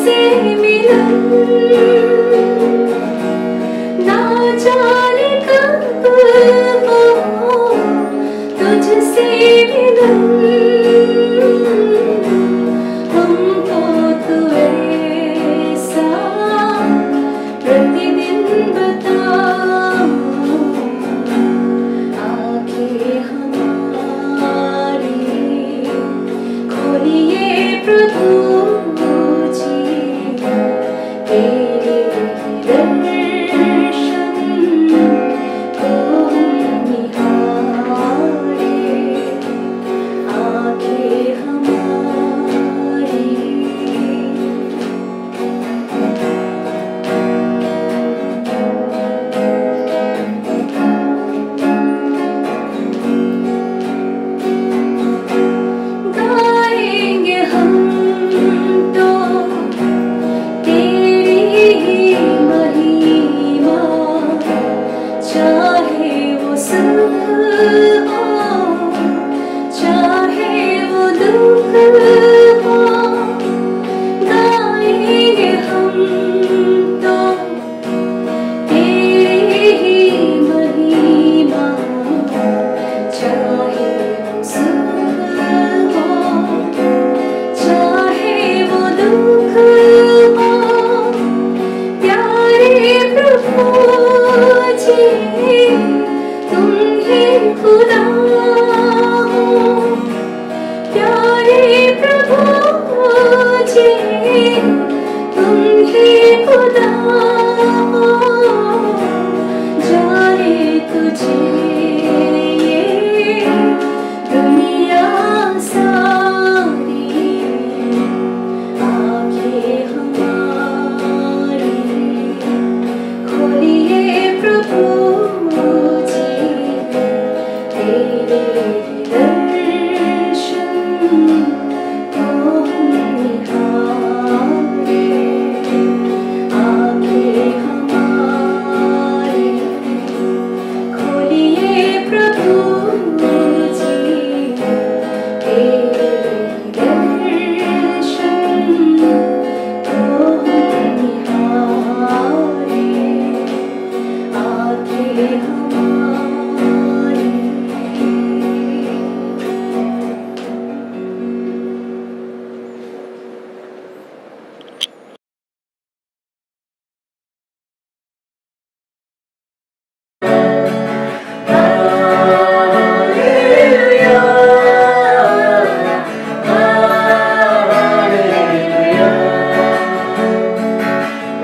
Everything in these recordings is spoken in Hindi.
तुझसे मिलूं, ना जाने कब हो तुझसे मिलूं, हमको तू ऐसा प्रतिदिन बता, आंखें हमारी खोलिए प्रभु जी, तेरे दर्शन को निहारे, आंखें हमारी। गाएंगे हम तो तेरी महिमा, चाहे वो सुख हो चाहे वो दुख हो, गाएंगे हम तो तेरी महिमा, चाहे वो सुख हो चाहे वो दुख हो, प्यारे प्रभु जी तुम ही खुदा हो, प्यारे प्रभु जी तुम ही खुदा हो, जाने तुझे ये दुनिया सारी, आंखें हमारी खोलिए प्रभु जी, तेरे दर्शन को निहारे, आंखें हमारी खोलिए प्रभु जी, तेरे दर्शन को निहारे, आंखें हमारी।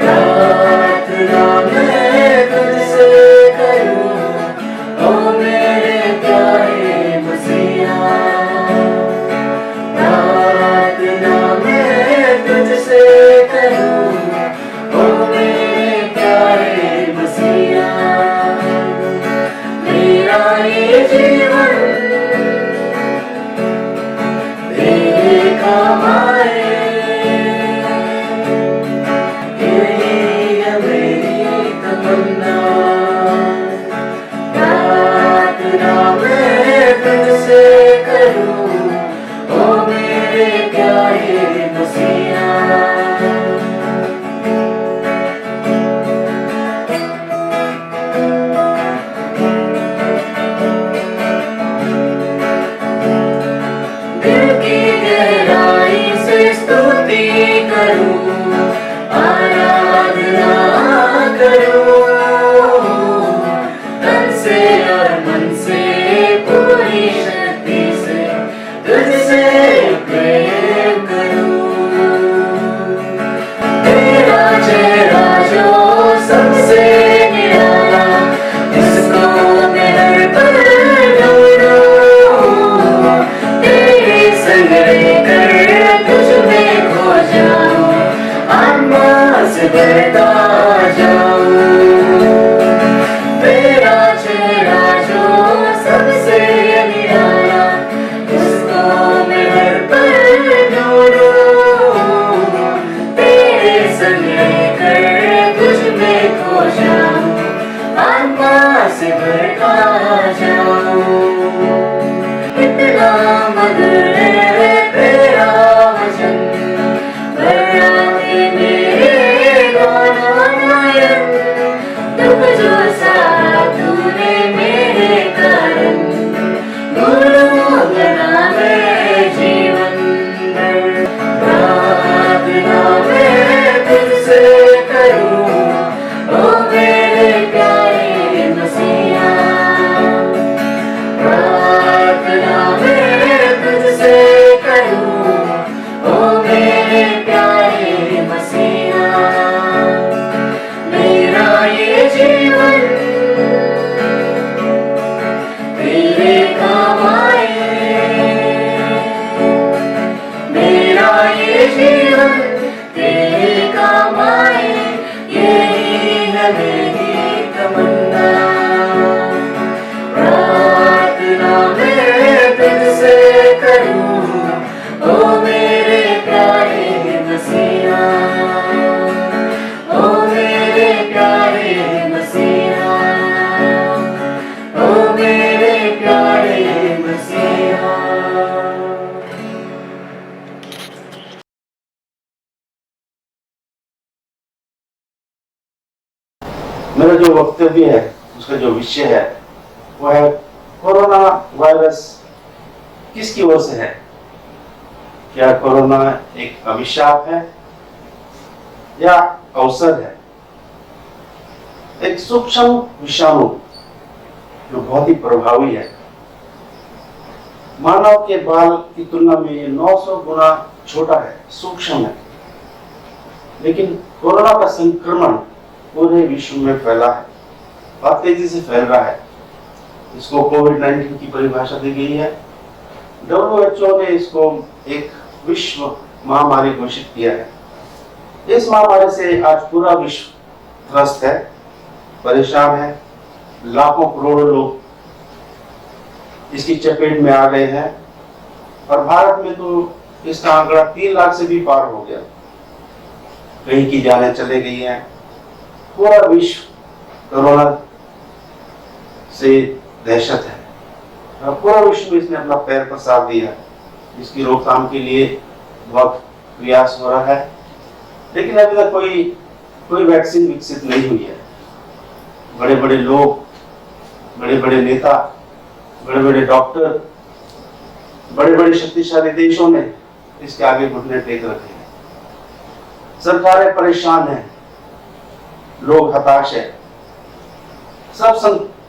प्रार्थना मैं तुझसे करूं, ओ मेरे प्यारे मसीहा, प्रार्थना मैं तुझसे करूं, ओ मेरे प्यारे मसीहा, मेरा ये जीवन तेरे काम आए, यही है मेरी तमन्ना, प्रार्थना मैं तुझसे करूं, ओ मेरे प्यारे मसीहा। दिल की गहराई से स्तुति करूं, आराधना करूं, तन से और मन से पूरी शक्ति से तुझसे प्रेम करूं, तेरा चेहरा जो सबसे निराला, इसको मैं हर पल ढूंढूं, तेरे संग रहकर तुझ में खो जाऊं, आत्मा से बहता जाऊं, तेरा चेहरा जो सबसे निराला, उसको मैं हर पल ढूंढूं, तेरे संग रहकर तुझ में खो जाऊं, आत्मा से बहता जाऊं, इतना मधुर है तेरा वचन, बड़ा ये मेरे दोनों नयन, दुख जो सहा तूने मेरे कारण, भूलूंगा ना मैं जीवन भर। प्रार्थना मैं तुझसे करूं, ओ मेरे प्यारे मसीहा। प्रार्थना मैं तुझसे करूं, ओ मेरे प्यारे मसीहा। मेरा ये जीवन तेरे काम आए, मेरा ये जीवन तेरे काम आए, यही है मेरी तमन्ना। प्रार्थना मैं तुझसे करूं, ओ मेरे प्यारे मसीहा, ओ मेरे प्यारे मसीहा, ओ मेरे प्यारे मसीहा। मेरा जो वक्तव्य है उसका जो विषय है वो है कोरोना वायरस किसकी ओर से है। क्या कोरोना एक अभिशाप है या अवसर है। एक सूक्ष्म विषाणु जो बहुत ही प्रभावी है। मानव के बाल की तुलना में ये 900 गुना छोटा है, सूक्ष्म है, लेकिन कोरोना का संक्रमण पूरे विश्व में फैला है और तेजी से फैल रहा है। इसको कोविड-19 की परिभाषा दी गई है। WHO ने इसको एक विश्व महामारी घोषित किया है। इस महामारी से आज पूरा विश्व त्रस्त है, परेशान है। लाखों करोड़ों लोग इसकी चपेट में आ गए हैं और भारत में तो इसका आंकड़ा 3 लाख से भी पार हो गया। कहीं की जानें चले गई हैं। पूरा विश्व कोरोना से दहशत है और पूरा विश्व में इसने अपना पैर पसार दिया है। इसकी रोकथाम के लिए बहुत प्रयास हो रहा है, लेकिन अभी तक कोई वैक्सीन विकसित नहीं हुई है। बड़े बड़े लोग, बड़े बड़े नेता, बड़े बड़े डॉक्टर, बड़े बड़े शक्तिशाली देशों ने इसके आगे घुटने टेक रखे हैं। सरकारें परेशान हैं, लोग हताश है। सब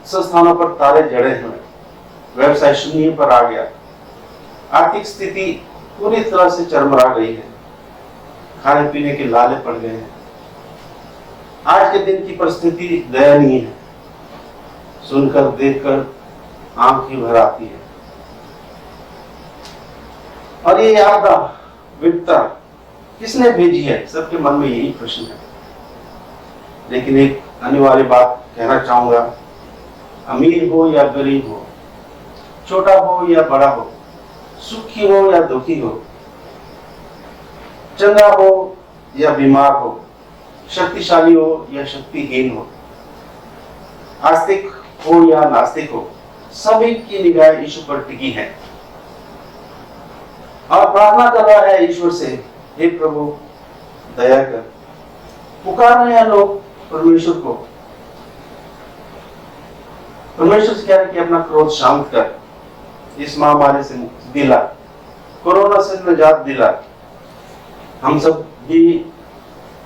संस्थानों पर ताले जड़े हुए, व्यवसाय शून्य पर आ गया। आर्थिक स्थिति पूरी तरह से चरमरा गई है। खाने पीने के लाले पड़ गए हैं। आज के दिन की परिस्थिति दयनीय है। सुनकर देखकर आंख ही भर आती है। और ये आपदा विपदा किसने भेजी है? सबके मन में यही प्रश्न है। लेकिन एक अनिवार्य बात कहना चाहूंगा, अमीर हो या गरीब हो, छोटा हो या बड़ा हो, सुखी हो या दुखी हो, चंगा हो या बीमार हो, शक्तिशाली हो या शक्तिहीन हो, आस्तिक हो या नास्तिक हो, सभी की निगाह ईश्वर पर टिकी है और प्रार्थना कर रहा है ईश्वर से, हे प्रभु दया कर। पुकार रहे हैं लोग परमेश्वर को। परमेश्वर से कह रहे कि अपना क्रोध शांत कर, इस महामारी से मुक्ति दिला, कोरोना से निजात दिला। हम सब भी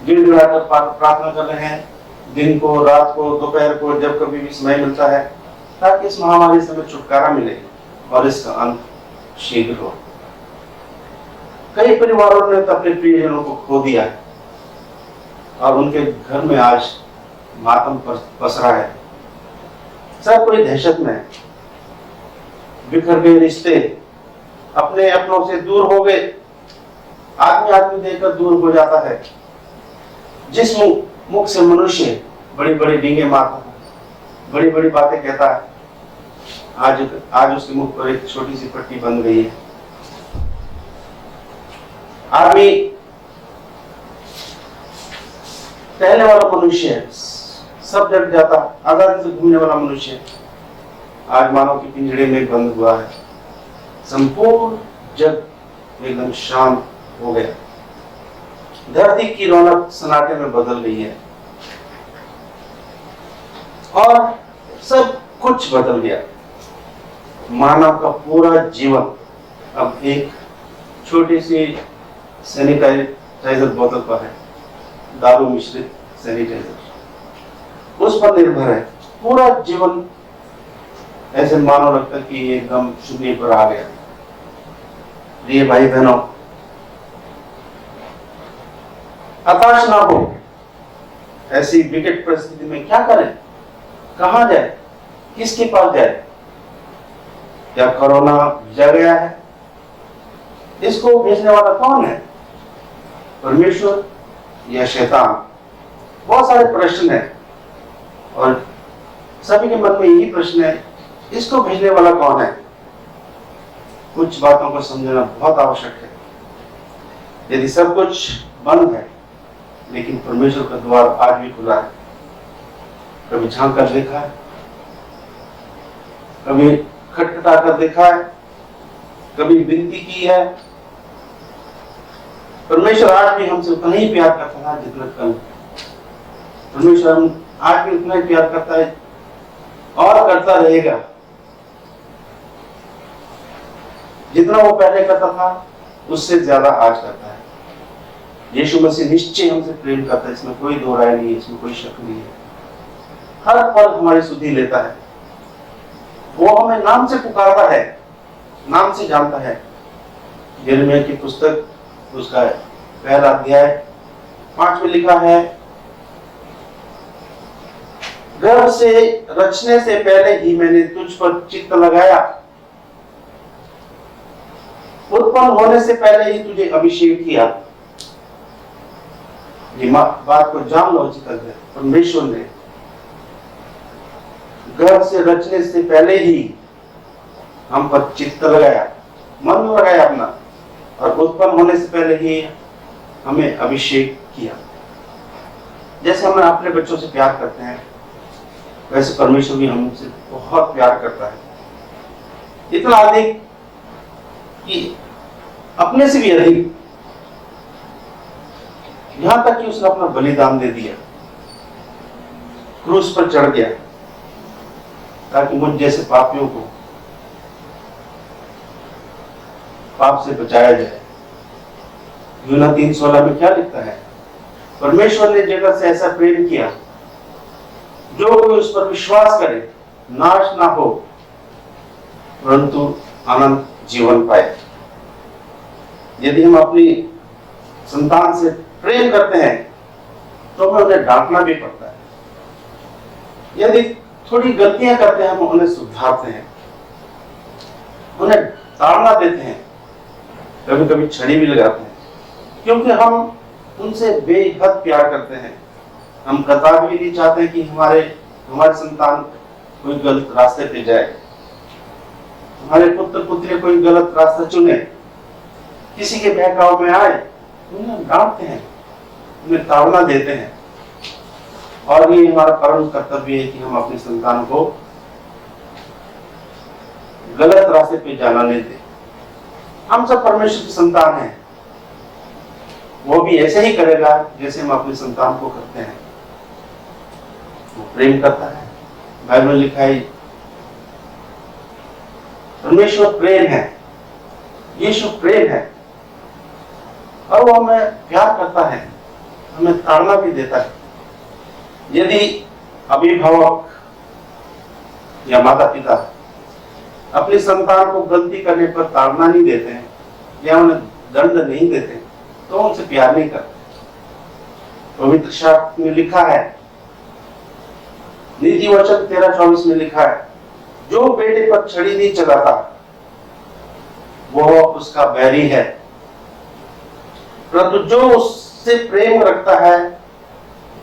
गिड़गिड़ाकर प्रार्थना कर रहे हैं, दिन को, रात को, दोपहर को, जब कभी भी समय मिलता है, ताकि इस महामारी से हमें छुटकारा मिले और इसका अंत शीघ्र हो। कई परिवारों ने तो अपने प्रियजनों को खो दिया है और उनके घर में आज मातम पसरा है। सब कोई दहशत में है। बिखर गए रिश्ते, अपने अपनों से दूर हो गए। आदमी आदमी देखकर दूर हो जाता है। जिस मुख से मनुष्य बड़ी बड़ी डींगे मारता है, बड़ी बड़ी बातें कहता है, आज उसके मुख पर एक छोटी सी पट्टी बन गई है। आदमी टहलने वाला मनुष्य है, सब जग जाता, आजादी से घूमने वाला मनुष्य आज मानव के पिंजड़े में बंद हुआ है। संपूर्ण जग एकदम शांत हो गया। धरती की रौनक सन्नाटे में बदल गई है और सब कुछ बदल गया। मानव का पूरा जीवन अब एक छोटी सी सैनिटाइजर बोतल पर है, दारू मिश्रित सैनिटाइजर, उस पर निर्भर है। पूरा जीवन ऐसे मानो लगता कि एकदम शून्य पर आ गया। प्रिय भाई बहनों, हताश ना हो। ऐसी विकट परिस्थिति में क्या करें, कहां जाए, किसके पास जाए? क्या कोरोना भेजा गया है? इसको भेजने वाला कौन है, परमेश्वर या शैतान? बहुत सारे प्रश्न हैं और सभी के मन में यही प्रश्न है, इसको भेजने वाला कौन है? कुछ बातों को समझना बहुत आवश्यक है। यदि सब कुछ बंद है लेकिन परमेश्वर का द्वार आज भी खुला है। कभी झांक कर देखा है, कभी खटखटा कर देखा है, कभी विनती की है। परमेश्वर आज भी हमसे उतना ही प्यार करता है जितना कल। परमेश्वर हम आज भी उतना ही प्यार करता है और करता रहेगा जितना वो पहले करता था, उससे ज्यादा आज करता है। यीशु मसीह निश्चय हमसे प्रेम करता है, इसमें कोई दो राय नहीं है, इसमें कोई शक नहीं है। हर पल हमारी सुधि लेता है। वो हमें नाम से पुकारता है, नाम से जानता है। यिर्मयाह की पुस्तक उसका पहला अध्याय 5 में लिखा है, गर्भ से रचने से पहले ही मैंने तुझ पर चित्त लगाया, उत्पन्न होने से पहले ही तुझे अभिषेक किया। ये बात को जान लो अच्छी तरह। परमेश्वर ने गर्भ से रचने से पहले ही हम पर चित्त लगाया, मन लगाया अपना, और उत्पन्न होने से पहले ही हमें अभिषेक किया। जैसे हम अपने बच्चों से प्यार करते हैं, वैसे परमेश्वर भी हमसे बहुत प्यार करता है। इतना अधिक कि अपने से भी अधिक, यहां तक कि उसने अपना बलिदान दे दिया, क्रूस पर चढ़ गया, ताकि मुझ जैसे पापियों को पाप से बचाया जाए। यूहन्ना 3:16 में क्या लिखता है? परमेश्वर ने जगत से ऐसा प्रेम किया, जो कोई उस पर विश्वास करे नाश ना हो परंतु अनंत जीवन पाए। यदि हम अपनी संतान से प्रेम करते हैं तो हमें उन्हें डांटना भी पड़ता है। यदि थोड़ी गलतियां करते हैं, हम उन्हें सुधारते हैं, उन्हें ताड़ना देते हैं, कभी कभी छड़ी भी लगाते हैं, क्योंकि हम उनसे बेहद प्यार करते हैं। हम कतई भी नहीं चाहते कि हमारे संतान कोई गलत रास्ते पे जाए, हमारे पुत्र पुत्री कोई गलत रास्ता चुने, किसी के बहकाव में आए, उन्हें डांटते हैं, उन्हें ताड़ना देते हैं। और ये हमारा परम कर्तव्य है कि हम अपनी संतान को गलत रास्ते पे जाना नहीं दें। हम सब परमेश्वर की संतान हैं, वो भी ऐसे ही करेगा जैसे हम अपनी संतान को करते हैं। वो प्रेम करता है। बाइबल में लिखा है परमेश्वर प्रेम है, यीशु प्रेम है, और वो हमें प्यार करता है, हमें ताड़ना भी देता है। यदि अभिभावक या माता पिता अपनी संतान को गलती करने पर ताड़ना नहीं देते हैं या उन्हें दंड नहीं देते, तो उनसे प्यार नहीं करते। पवित्र शास्त्र में लिखा है, नीति वचन 13:24 में लिखा है, जो बेटे पर छड़ी नहीं चलाता वो उसका बैरी है, परंतु जो उससे प्रेम रखता है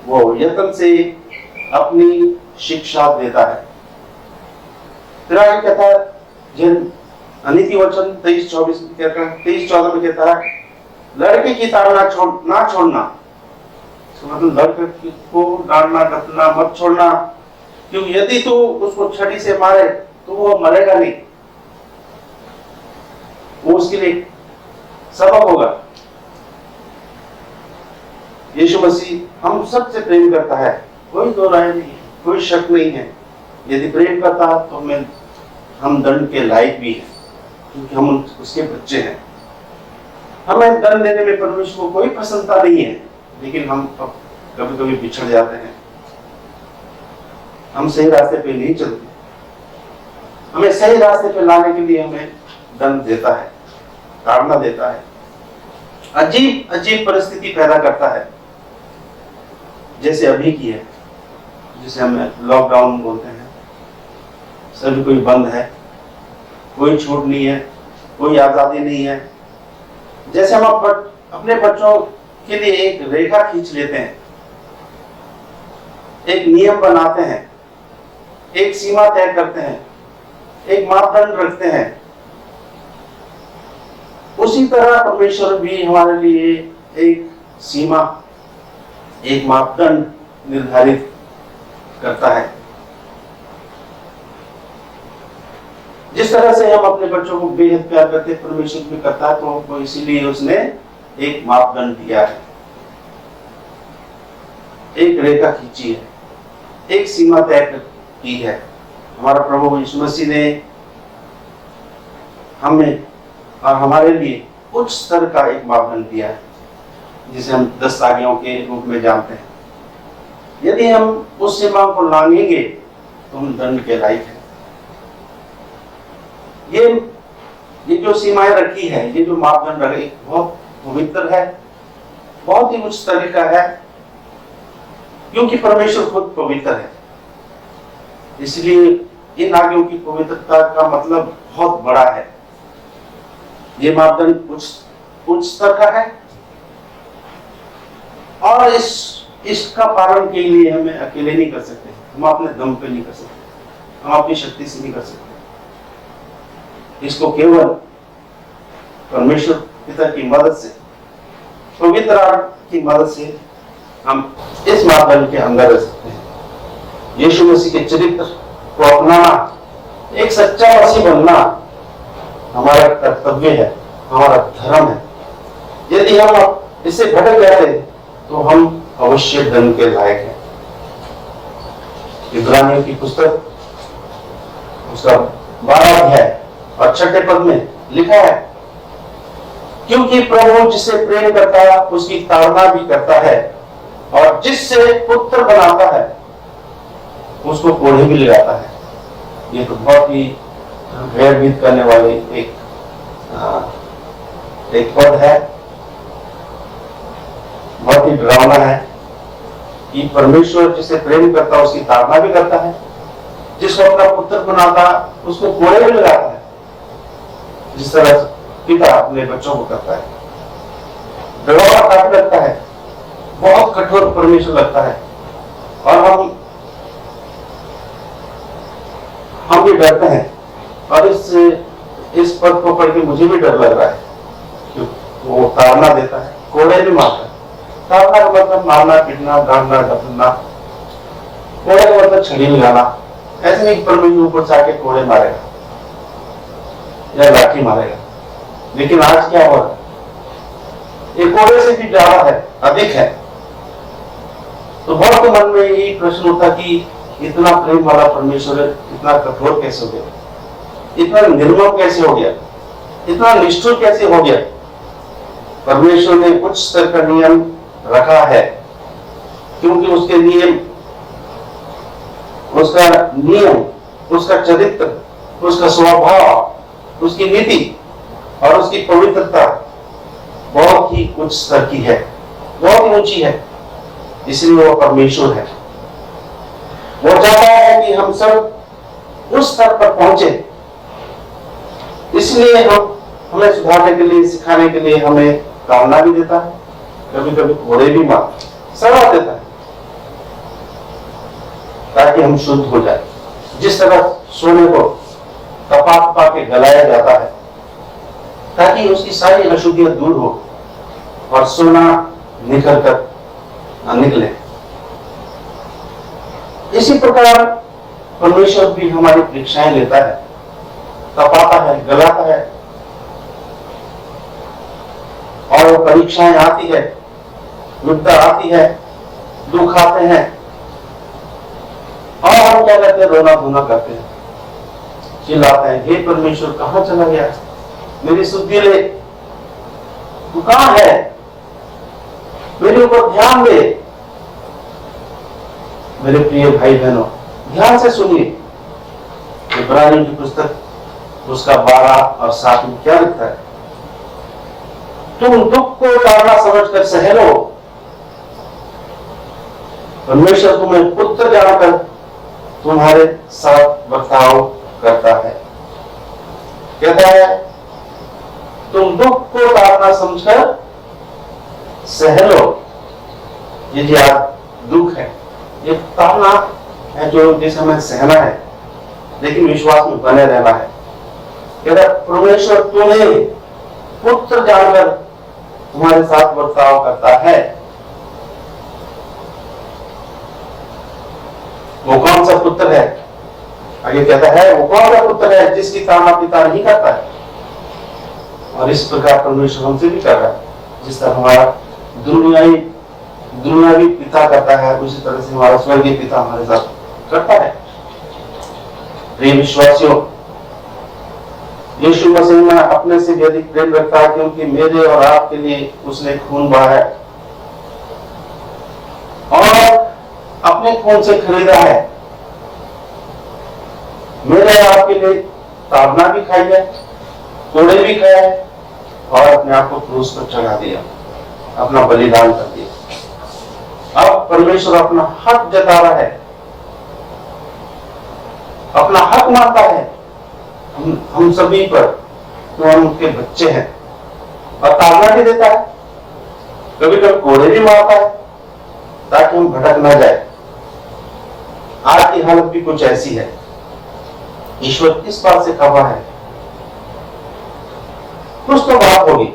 वो यत्न से अपनी शिक्षा देता है। फिर आगे कहता है, नीति वचन 23:24 में कहता है, 23:14 में कहता है, लड़के की ताड़ना ना छोड़ना, मतलब लड़के को डांटना डपटना मत छोड़ना, क्योंकि यदि तू उसको छड़ी से मारे तो वो मरेगा नहीं, वो उसके लिए सबक होगा। यीशु मसीह हम सबसे प्रेम करता है, कोई दो राय नहीं है, कोई शक नहीं है। यदि प्रेम करता तो हम दंड के लायक भी हैं, क्योंकि हम उसके बच्चे हैं। हमें दंड देने में परमेश्वर को कोई प्रसन्नता नहीं है, लेकिन हम कभी कभी बिछड़ जाते हैं, हम सही रास्ते पे नहीं चलते। हमें सही रास्ते पे लाने के लिए हमें दंड देता है, ताड़ना देता है, अजीब अजीब परिस्थिति पैदा करता है, जैसे अभी की है, जिसे हम लॉकडाउन बोलते हैं। सभी कोई बंद है, कोई छूट नहीं है, कोई आजादी नहीं है। जैसे हम अपने बच्चों के लिए एक रेखा खींच लेते हैं, एक नियम बनाते हैं, एक सीमा तय करते हैं, एक मापदंड रखते हैं, उसी तरह परमेश्वर भी हमारे लिए एक सीमा, एक मापदंड निर्धारित करता है। जिस तरह से हम अपने बच्चों को बेहद प्यार करते हैं, परमेश्वर भी करता है, तो वो इसीलिए उसने एक मापदंड दिया है, एक रेखा खींची है, एक सीमा तय की है। हमारा प्रभु यीशु मसीह ने हमें और हमारे लिए उच्च स्तर का एक मापदंड दिया है, जिसे हम 10 आज्ञाओं के रूप में जानते हैं। यदि हम उस सीमा को लांघेंगे तो हम दंड के लायक हैं। ये जो सीमाएं रखी है, ये जो मापदंड रखे, बहुत पवित्र है, बहुत ही उच्च स्तर का है, क्योंकि परमेश्वर खुद पवित्र है। इसलिए इन आज्ञाओं की पवित्रता का मतलब बहुत बड़ा है। ये मापदंड उच्च स्तर का है, और इसका पालन के लिए हमें अकेले नहीं कर सकते, हम अपने दम पे नहीं कर सकते, हम अपनी शक्ति से नहीं कर सकते। इसको केवल परमेश्वर पिता की मदद से, पवित्र आत्मा की मदद से हम इस मापदंड के अंदर रह सकते हैं। यीशु मसीह के चरित्र को अपनाना, एक सच्चा मसीह बनना हमारा कर्तव्य है, हमारा धर्म है। यदि हम इससे भटक जाते तो हम अवश्य दंड के लायक हैं। इब्रानियों की पुस्तक उसका 12 अध्याय और 6 पद में लिखा है, क्योंकि प्रभु जिसे प्रेम करता है उसकी ताड़ना भी करता है, और जिससे पुत्र बनाता है उसको कोढ़े भी लगाता है। ये तो बहुत ही भयभीत करने वाली एक पद है, बहुत ही डरावना है कि परमेश्वर जिसे प्रेम करता है उसकी ताड़ना भी करता है, जिसको अपना पुत्र बनाता उसको कोड़े भी लगाता है, जिस तरह पिता अपने बच्चों को करता है। डरावना काफी लगता है, बहुत कठोर परमेश्वर लगता है, और हम भी डरते हैं। और इस पद को पढ़ के मुझे भी डर लग रहा है, क्योंकि वो ताड़ना देता है, कोड़े भी मारता है। ताड़ना का मतलब मारना, पीटना, डांटना, डपटना। कोड़े का मतलब छड़ी लगाना। ऐसे नहीं परमेश्वर ऊपर से आके कोड़े मारेगा या लाठी मारेगा, लेकिन आज क्या हो रहा है, ये कोड़े से भी ज्यादा है, अधिक है। तो बहुत के मन में यही प्रश्न उठा कि इतना प्रेम वाला परमेश्वर इतना कठोर कैसे हो गया, इतना निर्मम कैसे हो गया, इतना निष्ठुर कैसे हो गया। परमेश्वर ने उच्च स्तर का नियम रखा है, क्योंकि उसके नियम, उसका चरित्र, उसका स्वभाव, उसकी नीति और उसकी पवित्रता बहुत ही उच्च स्तर की है, बहुत ही ऊंची है। इसलिए वो परमेश्वर है। वो चाहता है कि हम सब उस स्तर पर पहुंचे। इसलिए हमें सुधारने के लिए, सिखाने के लिए हमें ताड़ना भी देता है, कभी कभी कोड़े भी मारता, सजा देता है, ताकि हम शुद्ध हो जाए। जिस तरह सोने को तपा के गलाया जाता है, ताकि उसकी सारी अशुद्धियां दूर हो और सोना निकल कर निकले। इसी प्रकार परमेश्वर भी हमारी परीक्षाएं लेता है, तपाता है, गलाता है, और वो परीक्षाएं आती है, विपदा आती है, दुख आते हैं, और हम क्या करते हैं? रोना धोना करते हैं, चिल्लाते हैं, हे परमेश्वर कहां चला गया? मेरी सुधि ले, तू कहां है? मेरे ऊपर ध्यान दे। मेरे प्रिय भाई बहनों, ध्यान से सुनिए, इब्रानियों की पुस्तक उसका 12 और 7 में क्या लिखता है? तुम दुख को कारण समझकर सह लो, परमेश्वर तुम्हें पुत्र जानकर तुम्हारे साथ बर्ताव करता है। कहता है तुम दुख को कारण समझकर सह लो। ये जो दुख है, ये ताड़ना है जो जिसे हमें सहना है, लेकिन विश्वास में बने रहना है। कहता परमेश्वर तुम्हें पुत्र जानकर तुम्हारे साथ बर्ताव करता है। वो कौन सा पुत्र है? आगे कहता है वो कौन सा पुत्र है जिसकी ताड़ना पिता नहीं करता है? और इस प्रकार परमेश्वर हमसे भी कर रहा है। जिस तरह हमारा दुनियावी पिता करता है, उसी तरह से हमारा स्वर्गीय पिता हमारे साथ करता है। प्रिय विश्वासियों, यीशु मसीह में अपने से भी अधिक प्रेम रखता है, क्योंकि मेरे और आपके लिए उसने खून बहाया और अपने खून से खरीदा है। मेरे और आपके लिए ताड़ना भी खाई है, कोड़े भी खाए और अपने आप को क्रूस पर चढ़ा दिया, अपना बलिदान कर दिया। अब परमेश्वर अपना हक जता रहा है, अपना हक मानता है हम सभी पर, तो हम उनके बच्चे हैं, और ताड़ना भी देता है, कभी कभी कोड़े भी मारता है ताकि हम भटक ना जाए। आज की हालत भी कुछ ऐसी है। ईश्वर किस बात से खफा है? कुछ तो बात होगी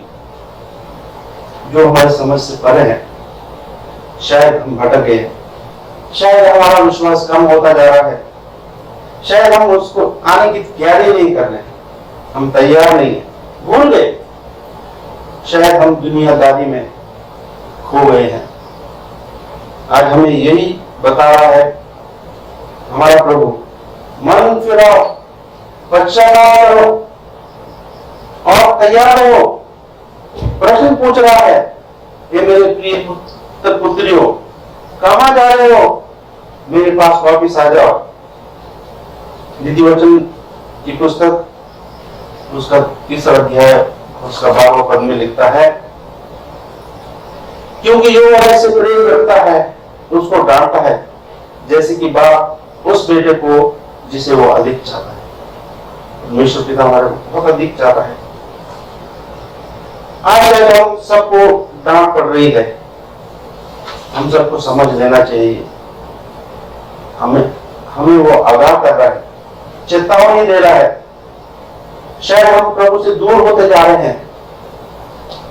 जो हमारे समझ से परे है। शायद हम भटक गए, शायद हमारा विश्वास कम होता जा रहा है, शायद हम उसको आने की तैयारी नहीं कर रहे, हम तैयार नहीं है, भूल गए, शायद हम दुनियादारी में खो गए हैं। आज हमें यही बता रहा है हमारा प्रभु, मन फिराओ, पश्चाताप करो और तैयार हो। प्रश्न पूछ रहा है, ये मेरे प्रिय पुत्र पुत्रियों, कहां जा रहे हो? मेरे पास वापिस आ जाओ। नीति वचन की पुस्तक उसका 3 अध्याय उसका 12वां पद में लिखता है, क्योंकि जो ऐसे प्रेम रखता है उसको डांटता है, जैसे कि बाप उस बेटे को जिसे वो अधिक चाहता है। परमेश्वर पिता हमारे बहुत अधिक चाहता है। आज जब हम सबको डांट पड़ रही है, हम सबको समझ लेना चाहिए। हमें वो आगाह कर रहा है, चेतावनी दे रहा है। शायद हम प्रभु से दूर होते जा रहे हैं,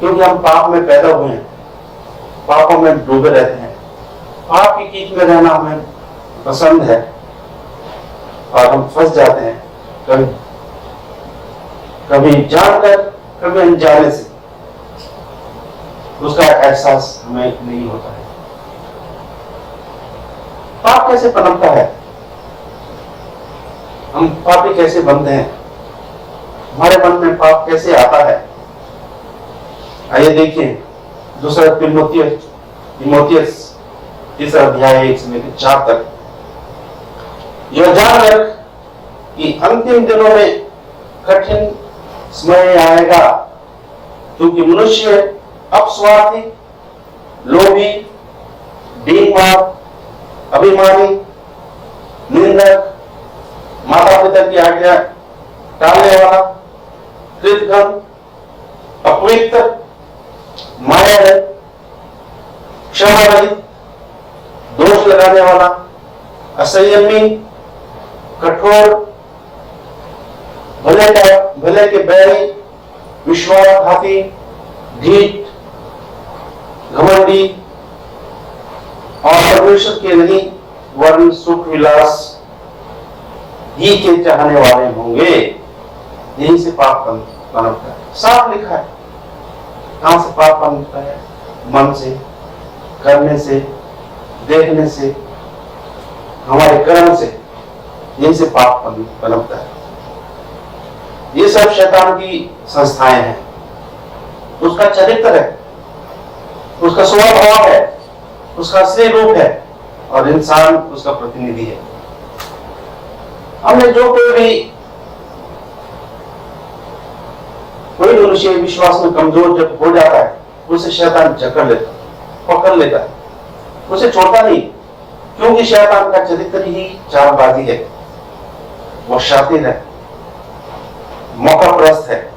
क्योंकि हम पाप में पैदा हुए हैं, पापों में डूबे रहते हैं, पाप की कीच में रहना हमें पसंद है, और हम फंस जाते हैं, कभी जानकर कभी अनजाने से। उसका एहसास हमें नहीं होता है। पाप कैसे पनपता है? हम पापी कैसे बनते हैं? हमारे मन में पाप कैसे आता है? आइए देखिए 2 तिमोथियस 3 अध्याय 1 से लेकर 4 तक। यह जानकर कि अंतिम दिनों में कठिन समय आएगा, क्योंकि मनुष्य अपस्वार्थी, लोभी, डींगमार, अभिमानी, निंदक, माता पिता की आज्ञा टालने वाला, कृतघ्न, अपवित्र, मायावी, क्षमा रहित, दोष लगाने वाला, असंयमी, कठोर, भले के बैरी, विश्वासघाती, ढीठ, घमंडी और परमेश्वर के नहीं वरन सुख विलास ही के चाहने वाले होंगे। यही से पाप पनपता है। साफ लिखा है। कहां से पाप पनपता है? मन से, करने से, देखने से, हमारे कर्म से, यहीं से पाप पनपता है। ये सब शैतान की संस्थाएं हैं। उसका चरित्र है, उसका स्वभाव है, उसका असली रूप है, और इंसान उसका प्रतिनिधि है। हमने जो कोई मनुष्य विश्वास में कमजोर जब हो जाता है, उसे शैतान जकड़ लेता, पकड़ लेता है, उसे छोड़ता नहीं, क्योंकि शैतान का चरित्र ही चालबाजी है, वो शातिर है, मौका प्रस्त है।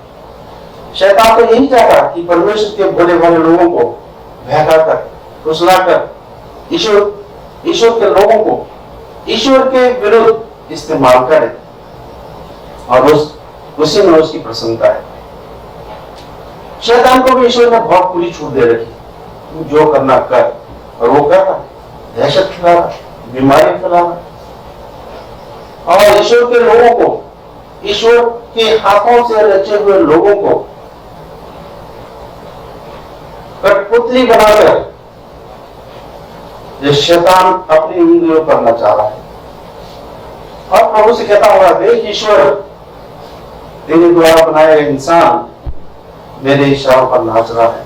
शैतान तो यही चाहता कि परमेश्वर के भोले भाले लोगों को बहकाकर, फुसलाकर ईश्वर के लोगों को ईश्वर के विरुद्ध इस्तेमाल करे, और उसी में उसकी प्रसन्नता है। शैतान को भी ईश्वर ने बहुत पूरी छूट दे रखी, तू जो करना कर, और वो कर रहा, दहशत फैला रहा, बीमारी फैला रहा, और ईश्वर के लोगों को, ईश्वर के हाथों से रचे हुए लोगों को कठपुतली बनाकर ये शैतान अपनी उंगलियों पर नचा रहा है, और प्रभु से कहता हुआ, देख ईश्वर, तेरे द्वारा बनाए गए इंसान मेरे इशारों पर नाच रहा है,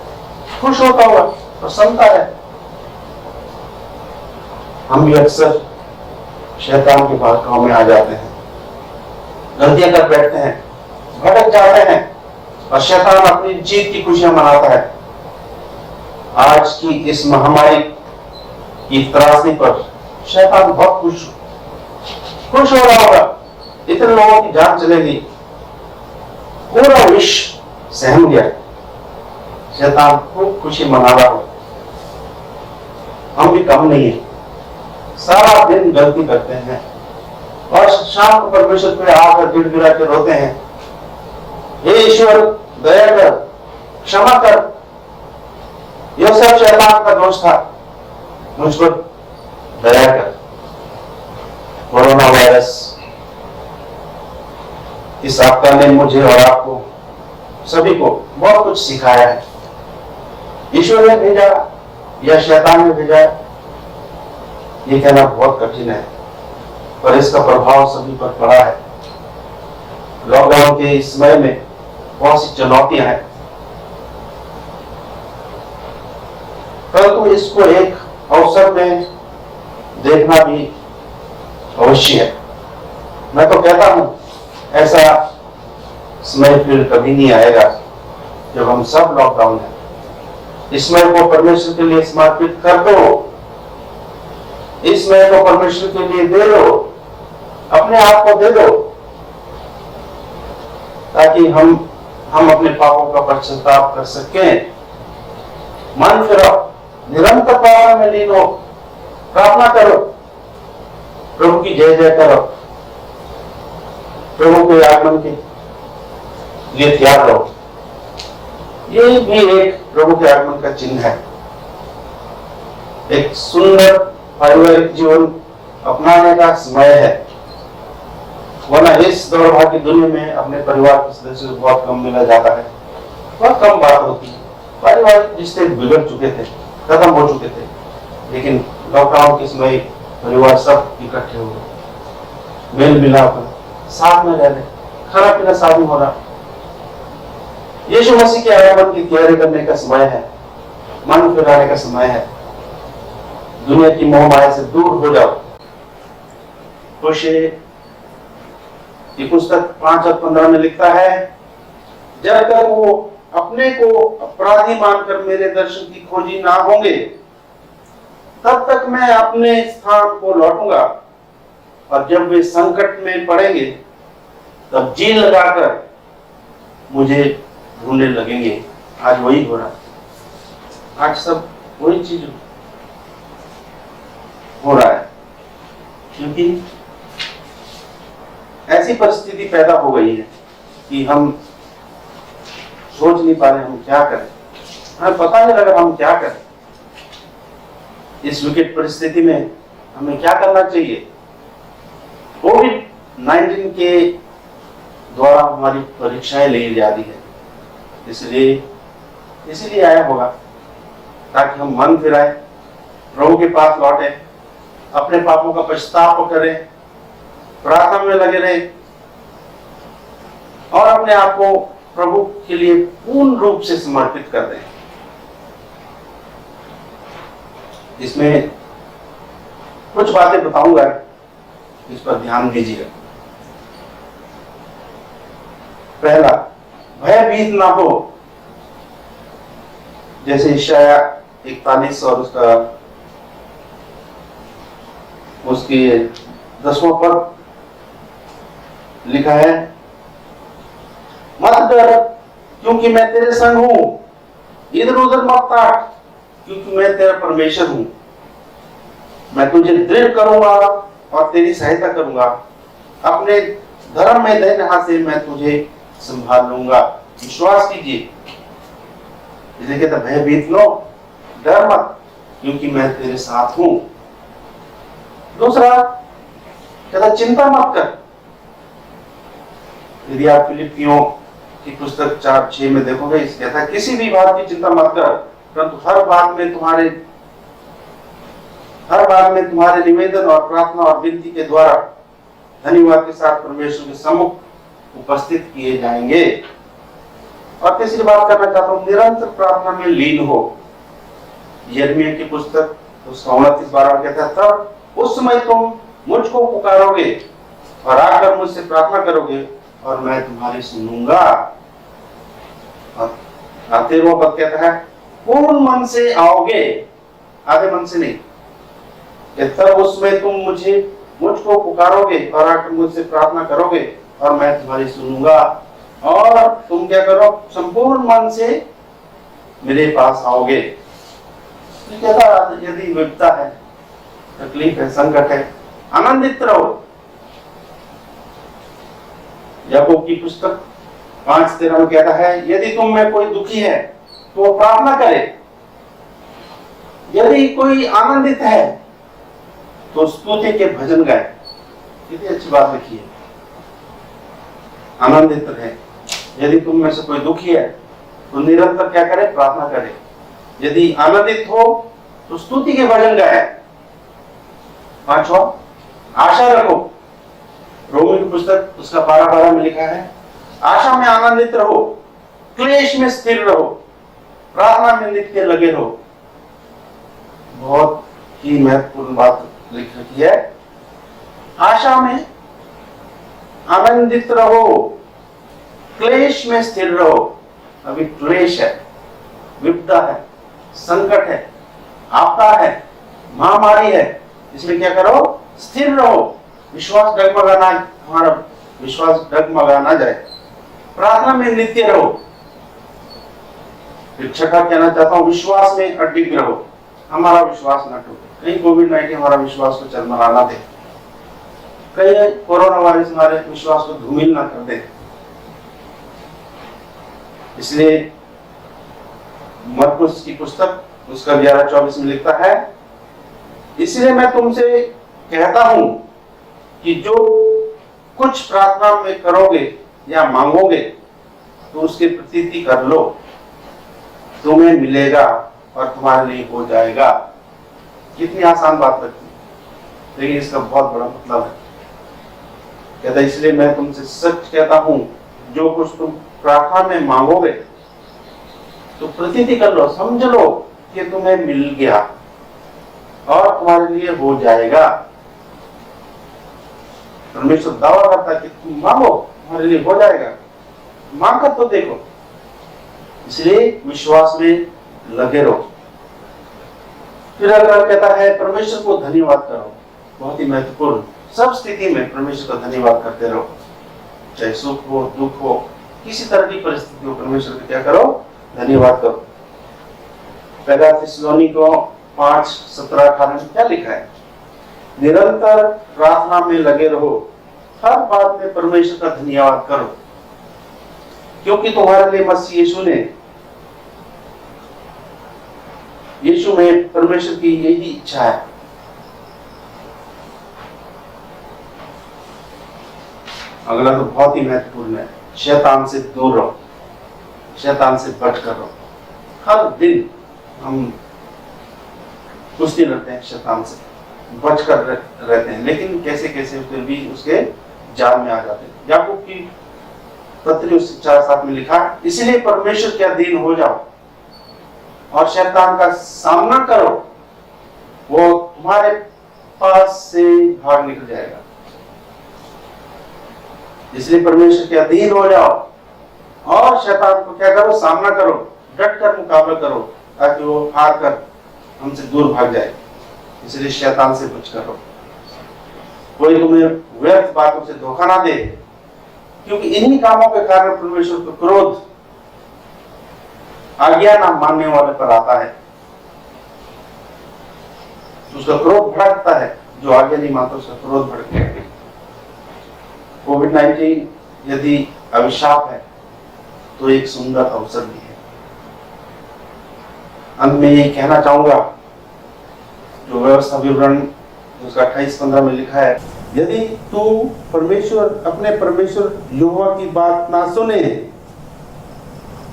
खुश होता हुआ, प्रसन्नता है। हम भी अक्सर शैतान के भड़काव में आ जाते हैं, गलतियां कर बैठते हैं, भटक जाते हैं, और शैतान अपनी जीत की खुशियां मनाता है। आज की इस महामारी की त्रासदी पर शैतान बहुत खुश हो रहा होगा, इतने लोगों की जान चलेगी, पूरा विश्व सहम गया, शैतान खूब खुशी मना रहा हो। हम भी कम नहीं है, सारा दिन गलती करते हैं, और शाम को परमेश्वर पे आकर गिड़गिड़ा के रोते हैं, हे ईश्वर दया कर, क्षमा कर, यह सब शैतान का दोष था, मुझ पर दया कर। कोरोना वायरस इस आपदा ने मुझे और आपको सभी को बहुत कुछ सिखाया है। ईश्वर ने भेजा या शैतान ने भेजा, ये कहना बहुत कठिन है, पर इसका प्रभाव सभी पर पड़ा है। लॉकडाउन के इस समय में बहुत सी चुनौतियां हैं, परंतु इसको एक अवसर में देखना भी अवश्य है। मैं तो कहता हूं, ऐसा समय फिर कभी नहीं आएगा जब हम सब लॉकडाउन है। इस समय को परमेश्वर के लिए समर्पित कर दो, इस समय को परमेश्वर के लिए दे दो, अपने आप को दे दो, ताकि हम अपने पापों का पश्चाताप कर सकें। मन फिरो, निरंतर प्रार्थना में लीन हो, प्रार्थना करो, प्रभु की जय जय करो, प्रभु के आगमन के लिए तैयार रहो। ये भी एक प्रभु के आगमन का चिन्ह है, एक सुंदर पारिवारिक जीवन अपनाने का समय है। वरना इस दौड़ भाग की दुनिया में अपने परिवार के सदस्य को बहुत कम मिला जाता है, बहुत कम बात होती है। पारिवारिक रिश्ते बिगड़ चुके थे, खत्म हो चुके थे, लेकिन लॉकडाउन के समय परिवार सब इकट्ठे हो गए, मेल मिलाप, साथ में रह रहे, खाना पीना साथ में हो रहा। यीशु मसीह के आगमन की तैयारी करने का समय है, मन फिराने का समय है। दुनिया की मोह माया से दूर हो जाओ। होशे की पुस्तक 5 और 15 में लिखता है, जब तक वो अपने को अपराधी मानकर मेरे दर्शन की खोजी ना होंगे, तब तक मैं अपने स्थान को लौटूंगा, और जब वे संकट में पड़ेंगे तब जी लगाकर मुझे ढूंढने लगेंगे। आज वही हो रहा है, आज सब वही चीज हो रहा है, क्योंकि ऐसी परिस्थिति पैदा हो गई है कि हम सोच नहीं पा रहे हम क्या करें, हमें पता नहीं लगा हम क्या करें। इस विकट परिस्थिति में हमें क्या करना चाहिए। कोविड-19 के द्वारा हमारी परीक्षाएं ली जा रही है, इसलिए आया होगा ताकि हम मन फिराएं, प्रभु के पास लौटे, अपने पापों का पछतावा करें, प्रार्थना में लगे रहे और अपने आप को प्रभु के लिए पूर्ण रूप से समर्पित कर दें। इसमें कुछ बातें बताऊंगा, इस पर ध्यान दीजिएगा। पहला, भयभीत ना हो। जैसे यशायाह 41 और उसके 10वां पद लिखा है, मत डर क्योंकि मैं तेरे संग हूं, इधर उधर मत ताक क्योंकि मैं तेरा परमेश्वर हूं। मैं तुझे दृढ़ करूंगा और तेरी सहायता करूंगा, अपने धर्म में दाहिने हाथ से मैं तुझे संभाल लूंगा। विश्वास कीजिए, इसलिए कहता भयभीत नो, डर मत क्योंकि मैं तेरे साथ हूं। दूसरा कहता चिंता मत कर। यदि आप फिलिपियों की पुस्तक 4:6 में देखोगे, इस कहता है किसी भी बात की चिंता मत कर, परंतु हर बात में तुम्हारे निवेदन और प्रार्थना और विनती के द्वारा धन्यवाद के साथ परमेश्वर के सम्मुख उपस्थित किए जाएंगे। और तीसरी बात करना चाहता हूं, निरंतर प्रार्थना में लीन हो। यिर्मयाह की पुस्तक 29:12 कहता है, तब उस समय तुम मुझको पुकारोगे और आकर मुझसे प्रार्थना करोगे और मैं तुम्हारी सुनूंगा। और 13वां पद कहता है, पूर्ण मन से आओगे, आधे मन से नहीं। तब उसमें तुम मुझको पुकारोगे और आकर मुझसे प्रार्थना करोगे और मैं तुम्हारी सुनूंगा। और तुम क्या करो, संपूर्ण मन से मेरे पास आओगे। यदि विपदा है, तकलीफ है, संकट है, आनंदित रहो। याकूब की पुस्तक 5:13 में कहता है, यदि तुम में कोई दुखी है तो वो प्रार्थना करे, यदि कोई आनंदित है तो स्तुति के भजन गाए। कितनी अच्छी बात लिखी है, आनंदित रहे। यदि तुम में से कोई दुखी है तो निरंतर क्या करे, प्रार्थना करे। यदि आनंदित हो तो स्तुति के भजन गाए। 5वां, आशा रखो। रोमी की पुस्तक उसका 12:12 में लिखा है, आशा में आनंदित रहो, क्लेश में स्थिर रहो, प्रार्थना में नित्य लगे रहो। बहुत ही महत्वपूर्ण बात लिख रखी है, आशा में आनंदित रहो, क्लेश में स्थिर रहो। अभी क्लेश है, विपदा है, संकट है, आपदा है, महामारी है, इसमें क्या करो, स्थिर रहो। विश्वास डगमगाना, हमारा विश्वास डगमगा ना जाए। प्रार्थना में नित्य रहो। शिक्षका कहना चाहता हूं, विश्वास में अडिग रहो, हमारा विश्वास न टूटे। कहीं कोविड-19 हमारा विश्वास को चरमरा ना दे, कहीं कोरोना वायरस हमारे विश्वास को धूमिल ना कर दे। इसलिए मरकुस की पुस्तक उसका 11:24 में लिखता है, इसलिए मैं तुमसे कहता हूं कि जो कुछ प्रार्थना में करोगे या मांगोगे तो उसकी प्रतीति कर लो, तुम्हें मिलेगा और तुम्हारे लिए हो जाएगा। कितनी आसान बात लगती है, लेकिन इसका बहुत बड़ा मतलब है। कहता है, इसलिए मैं तुमसे सच कहता हूं, जो कुछ तुम प्रार्थना में मांगोगे तो प्रतीति कर लो, समझ लो कि तुम्हें मिल गया और तुम्हारे लिए हो जाएगा। परमेश्वर दावा करता है कि तुम मांगो, तुम्हारे लिए हो जाएगा। मांग कर तो देखो। इसलिए विश्वास में लगे रहो। फिर अगला कहता है, परमेश्वर को धन्यवाद करो। बहुत ही महत्वपूर्ण, सब स्थिति में परमेश्वर का धन्यवाद करते रहो। चाहे सुख हो, दुख हो, किसी तरह की परिस्थिति हो, परमेश्वर का क्या करो, धन्यवाद करो। पहला थिस्सलुनीकियों 5:17-18 में क्या लिखा है, निरंतर प्रार्थना में लगे रहो, हर बात में परमेश्वर का धन्यवाद करो, क्योंकि तुम्हारे लिए मसीह यीशु में परमेश्वर की यही इच्छा है। अगला तो बहुत ही महत्वपूर्ण है, शैतान से दूर रहो, शैतान से बच कर रहो। हर दिन हम कुश्ती लड़ते हैं शैतान से, बचकर रहते हैं, लेकिन कैसे कैसे फिर भी उसके जाल में आ जाते हैं। याकूब की पत्री उससे 4:7 में लिखा है, इसलिए परमेश्वर के अधीन हो जाओ और शैतान का सामना करो, वो तुम्हारे पास से भाग निकल जाएगा। इसलिए परमेश्वर के अधीन हो जाओ और शैतान को क्या करो, सामना करो, डट कर मुकाबला करो, ताकि वो हार कर हमसे दूर भाग जाए। इसलिए शैतान से बच कर रहो, कोई तुम्हें व्यर्थ बातों से धोखा ना दे, क्योंकि इन्हीं कामों के कारण परमेश्वर का क्रोध आज्ञा ना मानने वाले पर आता है। उसका क्रोध भड़कता है, जो आज्ञा नहीं मानता उसका क्रोध भड़कता है। कोविड-19 यदि अभिशाप है तो एक सुंदर अवसर भी है। अंत में ये कहना चाहूंगा, जो व्यवस्था विवरण उसका 28-15 में लिखा है, यदि तू अपने परमेश्वर यहोवा की बात ना सुने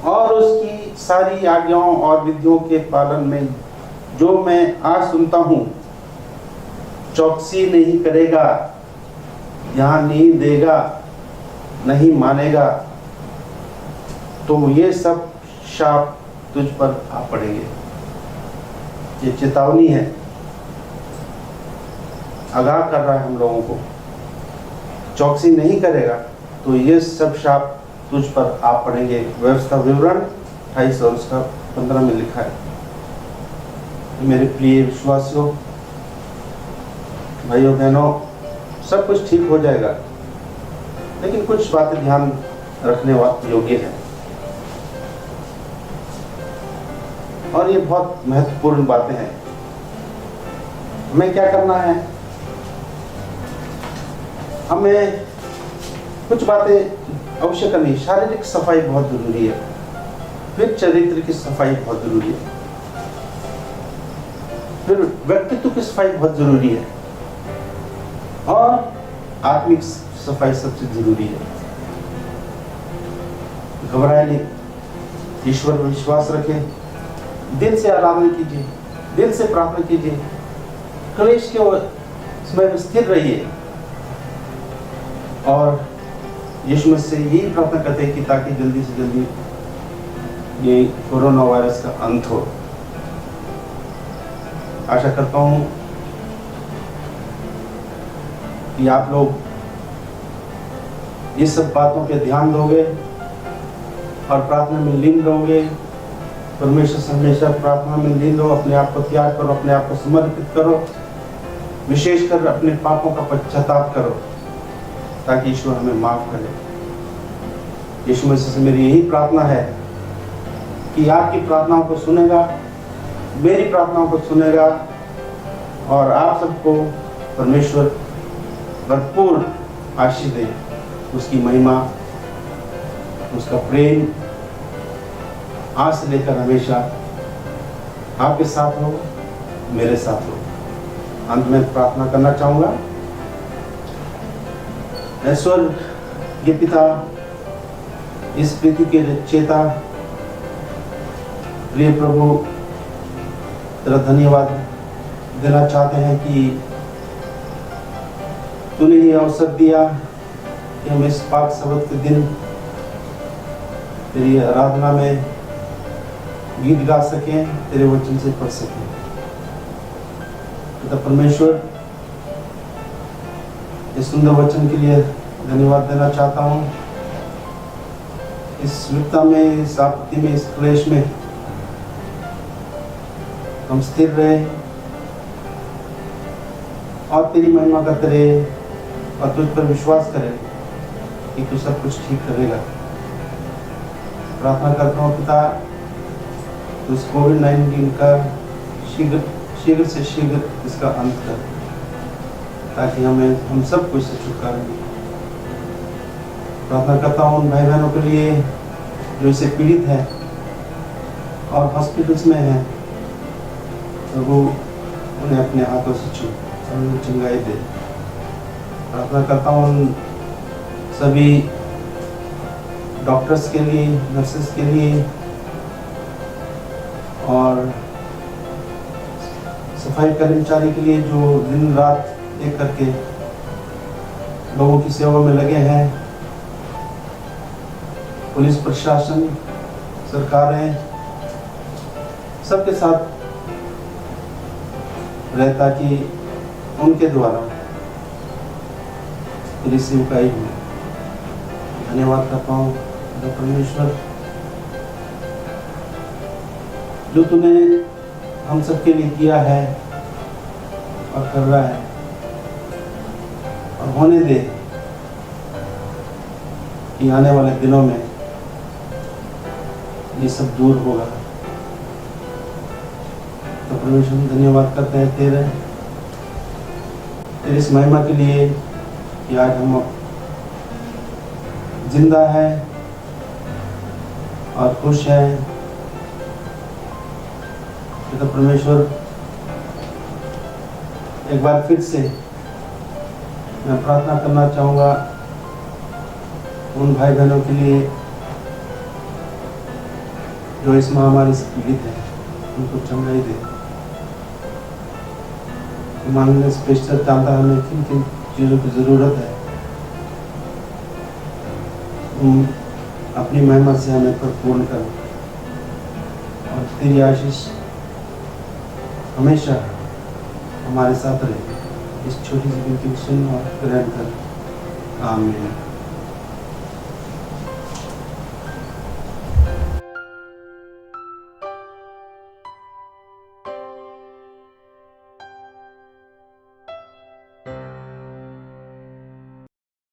और उसकी सारी आज्ञाओं और विधियों के पालन में जो मैं आज सुनता हूं चौकसी नहीं करेगा, ध्यान नहीं देगा, नहीं मानेगा, तो ये सब शाप तुझ पर आ पड़ेंगे। ये चेतावनी है, आगाह कर रहा है हम लोगों को। चौकसी नहीं करेगा तो ये सब शाप तुझ पर आ पड़ेंगे। व्यवस्था विवरण 28 और उसका 15 में लिखा है। मेरे प्रिय विश्वासियों, भाइयों बहनों, सब कुछ ठीक हो जाएगा, लेकिन कुछ बातें ध्यान रखने योग्य है, और ये बहुत महत्वपूर्ण बातें हैं। हमें क्या करना है? हमें कुछ बातें अवश्य करनी। शारीरिक सफाई बहुत जरूरी है, फिर चरित्र की सफाई बहुत जरूरी है, फिर व्यक्तित्व की सफाई बहुत जरूरी है, और आत्मिक सफाई सबसे जरूरी है। घबराए नहीं, ईश्वर पर विश्वास रखें, दिल से आराधना कीजिए, दिल से प्रार्थना कीजिए, क्लेश के समय में स्थिर रहिए, और यीशु मसीह से यही प्रार्थना करते हैं कि ताकि जल्दी से जल्दी ये कोरोना वायरस का अंत हो। आशा करता हूँ कि आप लोग ये सब बातों पे ध्यान दोगे और प्रार्थना में लीन रहोगे। परमेश्वर से हमेशा प्रार्थना में लीन रहो, अपने आप को त्याग करो, अपने आप को समर्पित करो, विशेषकर अपने पापों का पश्चाताप करो, ताकि ईश्वर हमें माफ करे। यीशु मसीह से मेरी यही प्रार्थना है कि आपकी प्रार्थनाओं को सुनेगा, मेरी प्रार्थनाओं को सुनेगा, और आप सबको परमेश्वर भरपूर आशीष दे। उसकी महिमा, उसका प्रेम आज से लेकर हमेशा आपके साथ हो, मेरे साथ हो। अंत में प्रार्थना करना चाहूँगा। स्वर्गीय पिता, इस पृथ्वी के रचयिता, प्रिय प्रभु, तेरा धन्यवाद देना चाहते हैं कि तूने ये अवसर दिया कि हम इस पाक सब्त के दिन तेरी आराधना में गीत गा सकें, तेरे वचन से पढ़ सकें। पिता परमेश्वर, इस सुंदर वचन के लिए धन्यवाद देना चाहता हूँ। इस विपदा में, इस आपत्ति में, इस क्लेश में हम स्थिर रहे और तेरी महिमा करते रहे और तुझ पर विश्वास करें कि तू सब कुछ ठीक करेगा। प्रार्थना करता हूँ पिता, तो इस कोविड-19 का शीघ्र से शीघ्र इसका अंत कर, ताकि हम सब कुछ से छुटकारा मिले। प्रार्थना करता हूँ उन भाई बहनों के लिए जो इससे पीड़ित हैं और हॉस्पिटल्स में हैं, प्रभु उन्हें अपने हाथों से चंगाई दे। प्रार्थना करता हूँ उन सभी डॉक्टर्स के लिए, नर्सेस के लिए और सफाई कर्मचारी के लिए जो दिन रात एक करके लोगों की सेवा में लगे हैं, पुलिस प्रशासन, सरकारें, सबके साथ रहता कि उनके द्वारा रिसीव इकाई हुई। धन्यवाद करता हूँ परमेश्वर, जो तूने हम सबके लिए किया है और कर रहा है, और होने दे कि आने वाले दिनों में ये सब दूर होगा। तो परमेश्वर हम धन्यवाद करते हैं तेरे इस महिमा के लिए कि आज हम जिंदा हैं और खुश हैं। तो परमेश्वर एक बार फिर से मैं प्रार्थना करना चाहूँगा उन भाई बहनों के लिए जो इस महामारी से पीड़ित है, उनको चंगाई दे। मांगने स्पेशल जानता हमें किन किन चीज़ों की ज़रूरत है, तुम अपनी महिमा से हमें परिपूर्ण कर, और तेरी आशीष हमेशा हमारे साथ रहे। इस छोटी सी विनती को सुन और ग्रहण कर। आमीन।